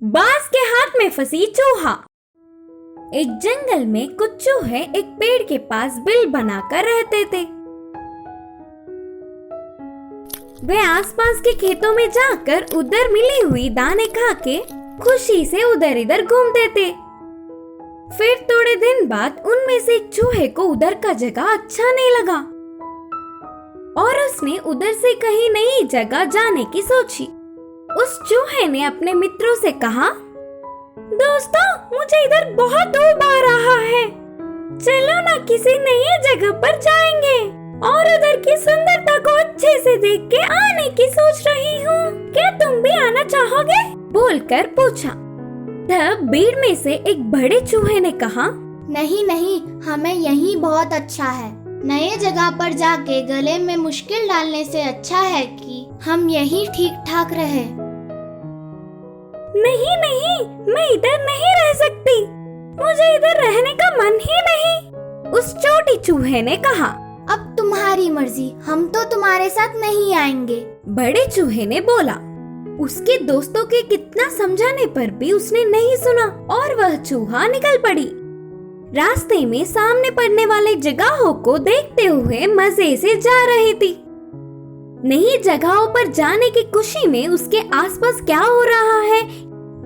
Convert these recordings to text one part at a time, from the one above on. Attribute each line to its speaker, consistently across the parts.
Speaker 1: बाज के हाथ में फंसी चूहा। एक जंगल में कुछ चूहे एक पेड़ के पास बिल बनाकर रहते थे। वे आसपास के खेतों में जाकर उधर मिली हुई दाने खा के खुशी से उधर इधर घूमते थे। फिर थोड़े दिन बाद उनमें से एक चूहे को उधर का जगह अच्छा नहीं लगा और उसने उधर से कहीं नई जगह जाने की सोची। उस चूहे ने अपने मित्रों से कहा, दोस्तों, मुझे इधर बहुत ऊब आ रहा है, चलो ना किसी नई जगह पर जाएंगे और उधर की सुंदरता को अच्छे से देख के आने की सोच रही हूँ, क्या तुम भी आना चाहोगे? बोलकर पूछा। तब भीड़ में से एक बड़े चूहे ने कहा,
Speaker 2: नहीं नहीं, हमें यही बहुत अच्छा है। नए जगह पर जाके गले में मुश्किल डालने से अच्छा है कि हम यही ठीक ठाक रहे।
Speaker 1: नहीं नहीं, मैं इधर नहीं रह सकती, मुझे इधर रहने का मन ही नहीं। उस छोटी चूहे ने कहा,
Speaker 2: अब तुम्हारी मर्जी, हम तो तुम्हारे साथ नहीं आएंगे।
Speaker 1: बड़े चूहे ने बोला। उसके दोस्तों के कितना समझाने पर भी उसने नहीं सुना और वह चूहा निकल पड़ी। रास्ते में सामने पड़ने वाले जगहों को देखते हुए मजे से जा रही थी। नई जगहों पर जाने की खुशी में उसके आसपास क्या हो रहा है,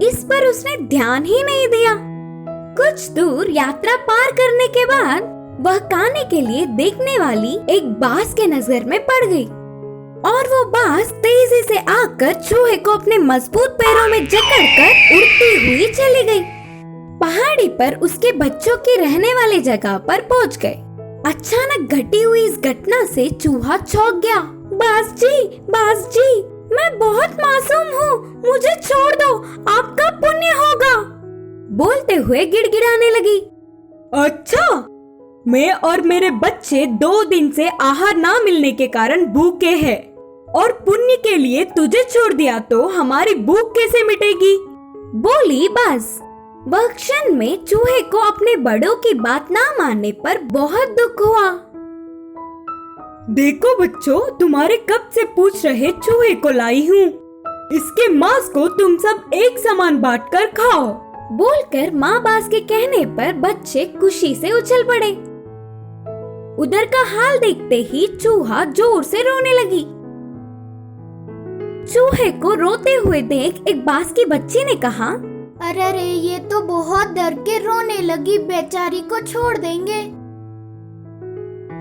Speaker 1: इस पर उसने ध्यान ही नहीं दिया। कुछ दूर यात्रा पार करने के बाद वह खाने के लिए देखने वाली एक बाज के नजर में पड़ गई और वो बाज तेजी से आकर चूहे को अपने मजबूत पैरों में जकड़कर उड़ती हुई चली गई। पहाड़ी पर उसके बच्चों की रहने वाली जगह पर पहुंच गए। अचानक घटी हुई इस घटना से चूहा चौंक गया। बाज जी, मैं बहुत मासूम हूँ, मुझे छोड़ दो, आपका पुण्य होगा, बोलते हुए गिड़गिड़ाने लगी। अच्छा, मैं और मेरे बच्चे 2 दिन से आहार ना मिलने के कारण भूखे हैं और पुण्य के लिए तुझे छोड़ दिया तो हमारी भूख कैसे मिटेगी? बोली बाज। वह क्षण में चूहे को अपने बड़ों की बात ना मानने पर बहुत दुख हुआ। देखो बच्चों, तुम्हारे कब से पूछ रहे चूहे को लाई हूँ, इसके मांस को तुम सब एक समान बांटकर खाओ, बोलकर माँ बाज के कहने पर बच्चे खुशी से उछल पड़े। उधर का हाल देखते ही चूहा जोर से रोने लगी। चूहे को रोते हुए देख एक बाज की बच्ची ने कहा,
Speaker 2: अरे ये तो बहुत डर के रोने लगी, बेचारी को छोड़ देंगे।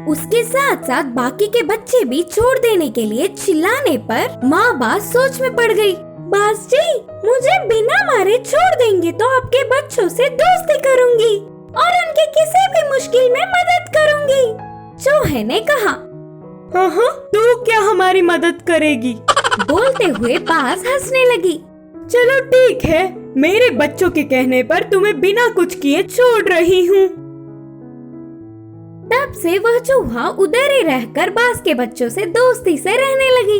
Speaker 1: उसके साथ साथ बाकी के बच्चे भी छोड़ देने के लिए चिल्लाने पर माँ बाज सोच में पड़ गई। बाज जी, मुझे बिना मारे छोड़ देंगे तो आपके बच्चों से दोस्ती करूंगी और उनकी किसी भी मुश्किल में मदद करूंगी, चूहे ने कहा। हाँ, तू क्या हमारी मदद करेगी? बोलते हुए बाज हंसने लगी। चलो ठीक है, मेरे बच्चों के कहने पर तुम्हें बिना कुछ किए छोड़ रही हूँ। तब से वह चूहा उधर ही रहकर बाज के बच्चों से दोस्ती से रहने लगी।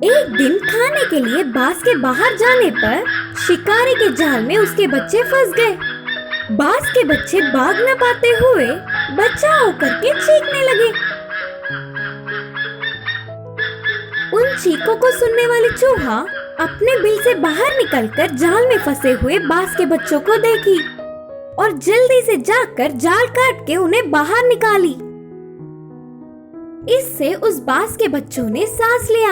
Speaker 1: एक दिन खाने के लिए बाज के बाहर जाने पर शिकारी के जाल में उसके बच्चे फंस गए। बाज के बच्चे भाग न पाते हुए बचाओ करके चीखने लगे। उन चीखों को सुनने वाली चूहा अपने बिल से बाहर निकलकर जाल में फंसे हुए बाज के बच्चों को देखी और जल्दी से जाकर जाल काट के उन्हें बाहर निकाली। इससे उस बाज के बच्चों ने सांस लिया।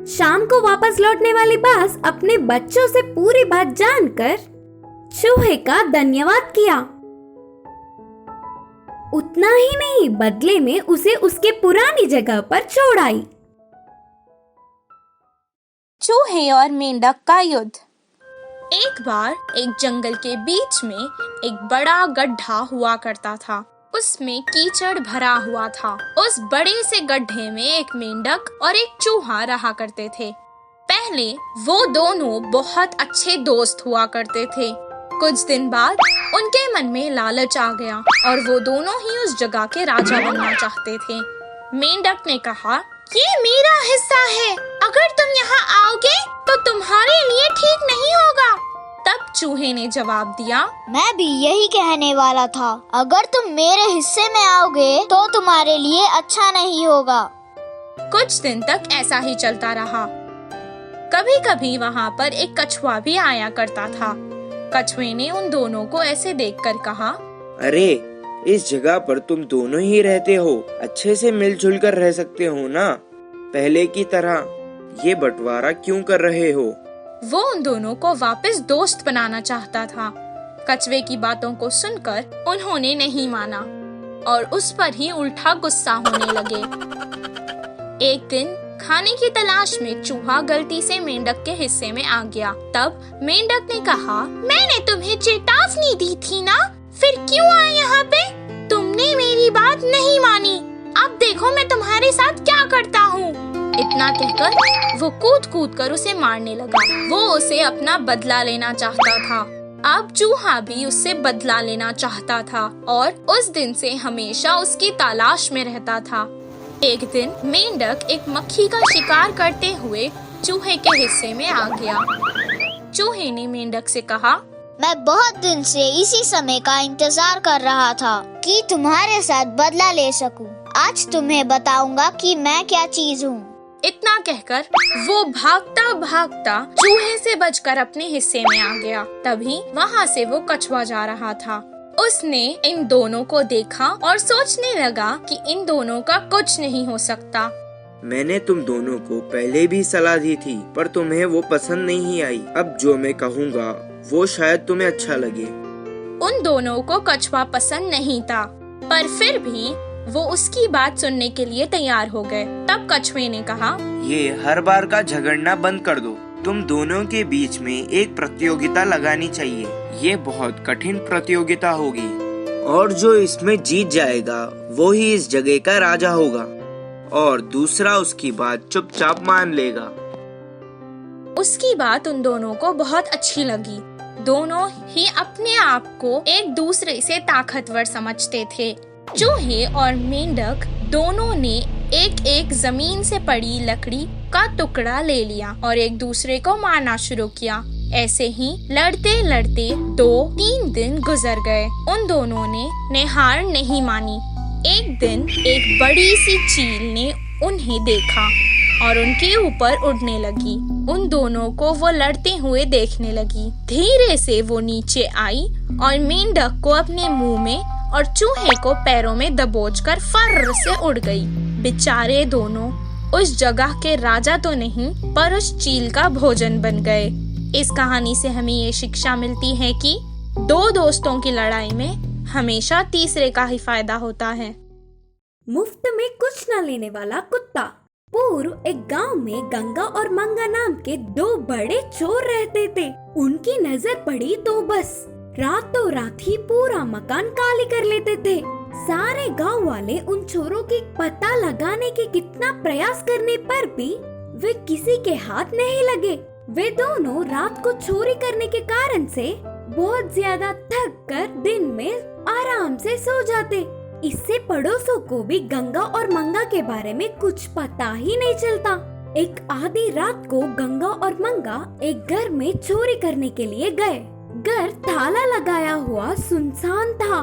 Speaker 1: शाम को वापस लौटने वाली बाज अपने बच्चों से पूरी बात जानकर चूहे का धन्यवाद किया। उतना ही नहीं, बदले में उसे उसके पुरानी जगह पर छोड़ आई।
Speaker 3: चूहे और मेंढक का युद्ध। एक बार एक जंगल के बीच में एक बड़ा गड्ढा हुआ करता था। उसमें कीचड़ भरा हुआ था। उस बड़े से गड्ढे में एक मेंढक और एक चूहा रहा करते थे। पहले वो दोनों बहुत अच्छे दोस्त हुआ करते थे। कुछ दिन बाद उनके मन में लालच आ गया और वो दोनों ही उस जगह के राजा बनना चाहते थे। मेंढक ने कहा, ये मेरा हिस्सा है, अगर तुम यहाँ आओगे तो तुम्हारे लिए ठीक नहीं होगा। तब चूहे ने जवाब दिया,
Speaker 2: मैं भी यही कहने वाला था, अगर तुम मेरे हिस्से में आओगे तो तुम्हारे लिए अच्छा नहीं होगा।
Speaker 3: कुछ दिन तक ऐसा ही चलता रहा। कभी कभी वहाँ पर एक कछुआ भी आया करता था। कछुए ने उन दोनों को ऐसे देखकर कहा,
Speaker 4: अरे इस जगह पर तुम दोनों ही रहते हो, अच्छे से मिलजुल कर रह सकते हो ना, पहले की तरह ये बंटवारा क्यों कर रहे हो?
Speaker 3: वो उन दोनों को वापस दोस्त बनाना चाहता था। कछुए की बातों को सुनकर उन्होंने नहीं माना और उस पर ही उल्टा गुस्सा होने लगे। एक दिन खाने की तलाश में चूहा गलती से मेंढक के हिस्से में आ गया। तब मेंढक ने कहा, मैंने तुम्हें चेतावनी दी थी ना, फिर क्यों आए यहाँ पे? तुमने मेरी बात नहीं मानी, अब देखो मैं तुम्हारे साथ क्या करता हूँ। इतना कहकर वो कूद कूद कर उसे मारने लगा। वो उसे अपना बदला लेना चाहता था। अब चूहा भी उससे बदला लेना चाहता था और उस दिन से हमेशा उसकी तलाश में रहता था। एक दिन मेंढक एक मक्खी का शिकार करते हुए चूहे के हिस्से में आ गया। चूहे ने मेंढक से कहा,
Speaker 2: मैं बहुत दिन से इसी समय का इंतजार कर रहा था कि तुम्हारे साथ बदला ले सकूं। आज तुम्हें बताऊंगा कि मैं क्या चीज हूँ।
Speaker 3: इतना कहकर वो भागता भागता चूहे से बचकर अपने हिस्से में आ गया। तभी वहाँ से वो कछुआ जा रहा था। उसने इन दोनों को देखा और सोचने लगा कि इन दोनों का कुछ नहीं हो सकता।
Speaker 4: मैंने तुम दोनों को पहले भी सलाह दी थी, पर तुम्हें वो पसंद नहीं आई। अब जो मैं कहूँगा वो शायद तुम्हें अच्छा लगे।
Speaker 3: उन दोनों को कछुआ पसंद नहीं था, पर फिर भी वो उसकी बात सुनने के लिए तैयार हो गए। तब कछुए ने कहा,
Speaker 4: ये हर बार का झगड़ना बंद कर दो। तुम दोनों के बीच में एक प्रतियोगिता लगानी चाहिए। ये बहुत कठिन प्रतियोगिता होगी और जो इसमें जीत जाएगा वो ही इस जगह का राजा होगा और दूसरा उसकी बात चुपचाप मान लेगा।
Speaker 3: उसकी बात उन दोनों को बहुत अच्छी लगी। दोनों ही अपने आप को एक दूसरे से ताकतवर समझते थे। चूहे और मेंढक दोनों ने एक एक जमीन से पड़ी लकड़ी का टुकड़ा ले लिया और एक दूसरे को मारना शुरू किया। ऐसे ही लड़ते लड़ते 2-3 दिन गुजर गए। उन दोनों ने हार नहीं मानी। एक दिन एक बड़ी सी चील ने उन्हें देखा और उनके ऊपर उड़ने लगी। उन दोनों को वो लड़ते हुए देखने लगी। धीरे से वो नीचे आई और मेंढक को अपने मुंह में और चूहे को पैरों में दबोचकर फर्र से उड़ गई। बेचारे दोनों उस जगह के राजा तो नहीं, पर उस चील का भोजन बन गए। इस कहानी से हमें ये शिक्षा मिलती है कि दो दोस्तों की लड़ाई में हमेशा तीसरे का ही फायदा होता है।
Speaker 1: मुफ्त में कुछ न लेने वाला कुत्ता। पूर्व एक गांव में गंगा और मंगा नाम के 2 बड़े चोर रहते थे। उनकी नजर पड़ी तो बस रातों रात ही पूरा मकान काली कर लेते थे। सारे गांव वाले उन चोरों की पता लगाने के कितना प्रयास करने पर भी वे किसी के हाथ नहीं लगे। वे दोनों रात को चोरी करने के कारण से बहुत ज्यादा थक कर दिन में आराम से सो जाते। इससे पड़ोसों को भी गंगा और मंगा के बारे में कुछ पता ही नहीं चलता। एक आधी रात को गंगा और मंगा एक घर में चोरी करने के लिए गए। घर ताला लगाया हुआ सुनसान था।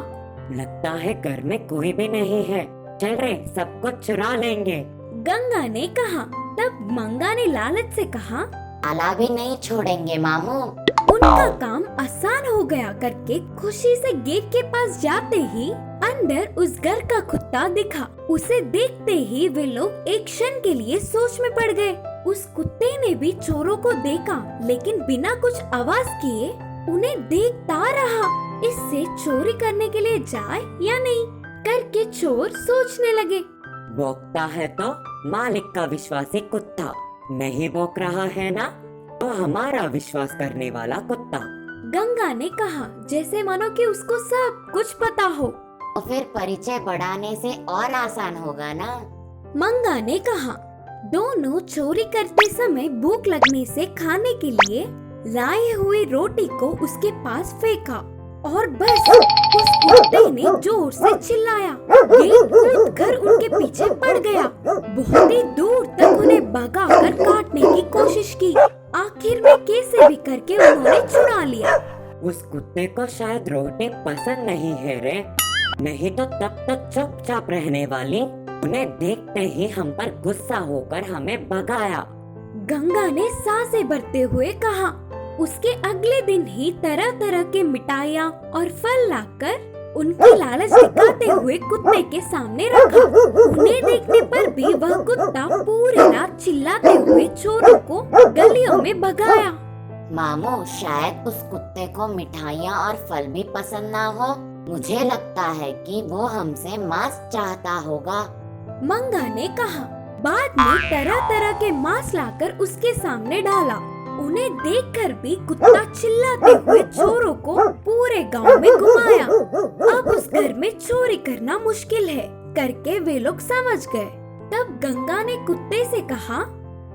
Speaker 5: लगता है घर में कोई भी नहीं है, चल रे सब कुछ चुरा लेंगे,
Speaker 1: गंगा ने कहा। तब मंगा ने लालच से कहा,
Speaker 5: ताला भी नहीं छोड़ेंगे मामू।
Speaker 1: उनका काम आसान हो गया करके खुशी से गेट के पास जाते ही अंदर उस घर का कुत्ता दिखा। उसे देखते ही वे लोग एक क्षण के लिए सोच में पड़ गए। उस कुत्ते ने भी चोरों को देखा, लेकिन बिना कुछ आवाज किए उन्हें देखता रहा। इससे चोरी करने के लिए जाए या नहीं करके चोर सोचने लगे।
Speaker 5: भौंकता है तो मालिक का विश्वासी कुत्ता, नहीं भौंक रहा है ना तो हमारा विश्वास करने वाला कुत्ता।
Speaker 1: गंगा ने कहा, जैसे मानो कि उसको सब कुछ पता हो।
Speaker 5: तो फिर परिचय बढ़ाने से और आसान होगा ना।
Speaker 1: मंगा ने कहा। दोनों चोरी करते समय भूख लगने से खाने के लिए लाए हुए रोटी को उसके पास फेंका और बस उस कुत्ते ने जोर से चिल्लाया। गेट कूद कर उनके पीछे पड़ गया। बहुत ही दूर तक उन्हें भगाकर काटने की कोशिश की। आखिर में कैसे भी करके उन्होंने छुड़ा लिया।
Speaker 5: उस कुत्ते को शायद रोटी पसंद नहीं है रे, नहीं तो तब तक चुपचाप रहने वाली। उन्हें देखते ही हम पर गुस्सा होकर हमें भगाया।
Speaker 1: गंगा ने सांसें भरते हुए कहा। उसके अगले दिन ही तरह तरह के मिठाइयाँ और फल लाकर उनकी लालच दिखाते हुए कुत्ते के सामने रखा। उन्हें देखने पर भी वह कुत्ता पूरी रात चिल्लाते हुए चोरों को गलियों में भगाया।
Speaker 6: मामू, शायद उस कुत्ते को मिठाइयाँ और फल भी पसंद ना हो। मुझे लगता है कि वो हमसे मांस चाहता होगा।
Speaker 1: मंगा ने कहा। बाद में तरह तरह के मांस लाकर उसके सामने डाला। उन्हें देखकर भी कुत्ता चिल्लाते हुए चोरों को पूरे गांव में घुमाया। अब उस घर में चोरी करना मुश्किल है करके वे लोग समझ गए। तब गंगा ने कुत्ते से कहा,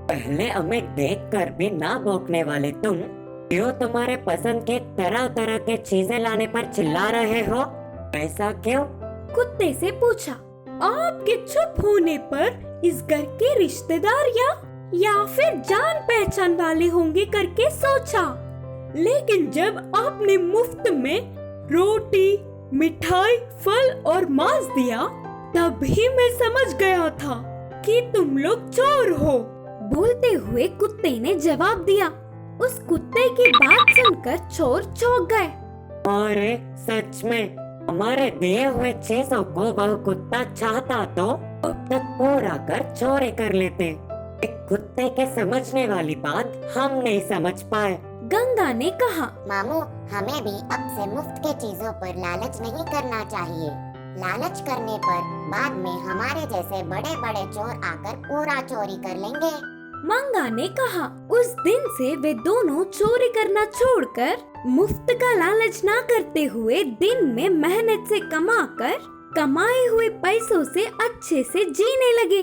Speaker 5: पहले हमें देखकर भी ना भौंकने वाले तुम क्यों तुम्हारे पसंद के तरह तरह के चीजें लाने पर चिल्ला रहे हो? ऐसा क्यों?
Speaker 1: कुत्ते से पूछा। आपके चुप होने पर इस घर के रिश्तेदार या फिर जान पहचान वाले होंगे करके सोचा, लेकिन जब आपने मुफ्त में रोटी, मिठाई, फल और मांस दिया तभी मैं समझ गया था कि तुम लोग चोर हो। बोलते हुए कुत्ते ने जवाब दिया। उस कुत्ते की बात सुनकर चोर चौंक गए।
Speaker 5: अरे सच में हमारे दिए हुए चीजों को वह कुत्ता चाहता तो अब तक पूरा कर चोरी कर लेते। एक कुत्ते के समझने वाली बात हम नहीं समझ पाए।
Speaker 1: गंगा ने कहा,
Speaker 6: मामू, हमें भी अब से मुफ्त के चीजों पर लालच नहीं करना चाहिए। लालच करने पर बाद में हमारे जैसे बड़े बड़े चोर आकर पूरा चोरी कर लेंगे।
Speaker 1: मंगा ने कहा। उस दिन से वे दोनों चोरी करना छोड़कर मुफ्त का लालच ना करते हुए दिन में मेहनत से कमाकर कमाए हुए पैसों से अच्छे से जीने लगे।